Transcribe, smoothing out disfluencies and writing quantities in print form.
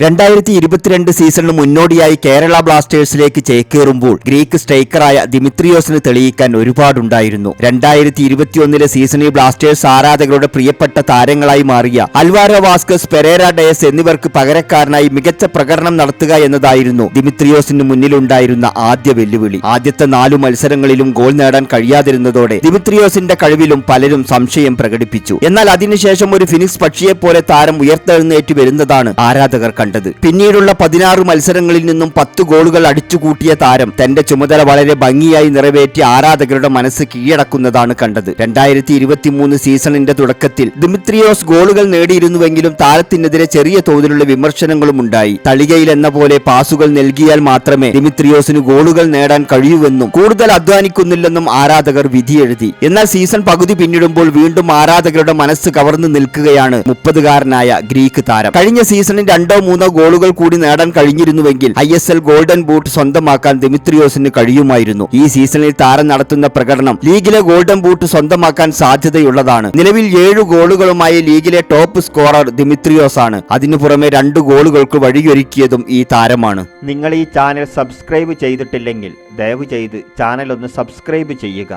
2022 സീസണിന് മുന്നോടിയായി കേരള ബ്ലാസ്റ്റേഴ്സിലേക്ക് ചേക്കേറുമ്പോൾ ഗ്രീക്ക് സ്ട്രൈക്കറായ ദിമിത്രിയോസിന് തെളിയിക്കാൻ ഒരുപാടുണ്ടായിരുന്നു. 2021 സീസണിൽ ബ്ലാസ്റ്റേഴ്സ് ആരാധകരുടെ പ്രിയപ്പെട്ട താരങ്ങളായി മാറിയ അൽവാരോ വാസ്കസ്, പെരേര ഡയസ് എന്നിവർക്ക് പകരക്കാരനായി മികച്ച പ്രകടനം നടത്തുക എന്നതായിരുന്നു ദിമിത്രിയോസിന് മുന്നിലുണ്ടായിരുന്ന ആദ്യ വെല്ലുവിളി. ആദ്യത്തെ 4 മത്സരങ്ങളിലും ഗോൾ നേടാൻ കഴിയാതിരുന്നതോടെ ദിമിത്രിയോസിന്റെ കഴിവിലും പലരും സംശയം പ്രകടിപ്പിച്ചു. എന്നാൽ അതിനുശേഷം ഒരു ഫിനിക്സ് പക്ഷിയെപ്പോലെ താരം ഉയർത്തെഴുന്നേറ്റ് വരുന്നതാണ് ആരാധകർ കണ്ടത്. പിന്നീടുള്ള 16 മത്സരങ്ങളിൽ നിന്നും 10 ഗോളുകൾ അടിച്ചുകൂട്ടിയ താരം തന്റെ ചുമതല വളരെ ഭംഗിയായി നിറവേറ്റി ആരാധകരുടെ മനസ്സ് കീഴടക്കുന്നതാണ് കണ്ടത്. 2023 സീസണിന്റെ തുടക്കത്തിൽ ദിമിത്രിയോസ് ഗോളുകൾ നേടിയിരുന്നുവെങ്കിലും താരത്തിനെതിരെ ചെറിയ തോതിലുള്ള വിമർശനങ്ങളും ഉണ്ടായി. തളികയിൽ എന്ന പോലെ പാസുകൾ നൽകിയാൽ മാത്രമേ ദിമിത്രിയോസിന് ഗോളുകൾ നേടാൻ കഴിയൂവെന്നും കൂടുതൽ അധ്വാനിക്കുന്നില്ലെന്നും ആരാധകർ വിധിയെഴുതി. എന്നാൽ സീസൺ പകുതി പിന്നിടുമ്പോൾ വീണ്ടും ആരാധകരുടെ മനസ്സ് കവർന്നു നിൽക്കുകയാണ് 30-കാരനായ ഗ്രീക്ക് താരം. കഴിഞ്ഞ സീസണിൽ 2-3 ഗോളുകൾ കൂടി നേടാൻ കഴിഞ്ഞിരുന്നുവെങ്കിൽ ISL ഗോൾഡൻ ബൂട്ട് സ്വന്തമാക്കാൻ ദിമിത്രിയോസിന് കഴിയുമായിരുന്നു. ഈ സീസണിൽ താരം നടത്തുന്ന പ്രകടനം ലീഗിലെ ഗോൾഡൻ ബൂട്ട് സ്വന്തമാക്കാൻ സാധ്യതയുള്ളതാണ്. നിലവിൽ 7 ഗോളുകളുമായി ലീഗിലെ ടോപ്പ് സ്കോറർ ദിമിത്രിയോസ് ആണ്. അതിനു പുറമെ 2 ഗോളുകൾക്ക് വഴിയൊരുക്കിയതും ഈ താരമാണ്. നിങ്ങൾ ഈ ചാനൽ സബ്സ്ക്രൈബ് ചെയ്തിട്ടില്ലെങ്കിൽ ദയവ് ചെയ്ത് ചാനൽ ഒന്ന് സബ്സ്ക്രൈബ് ചെയ്യുക.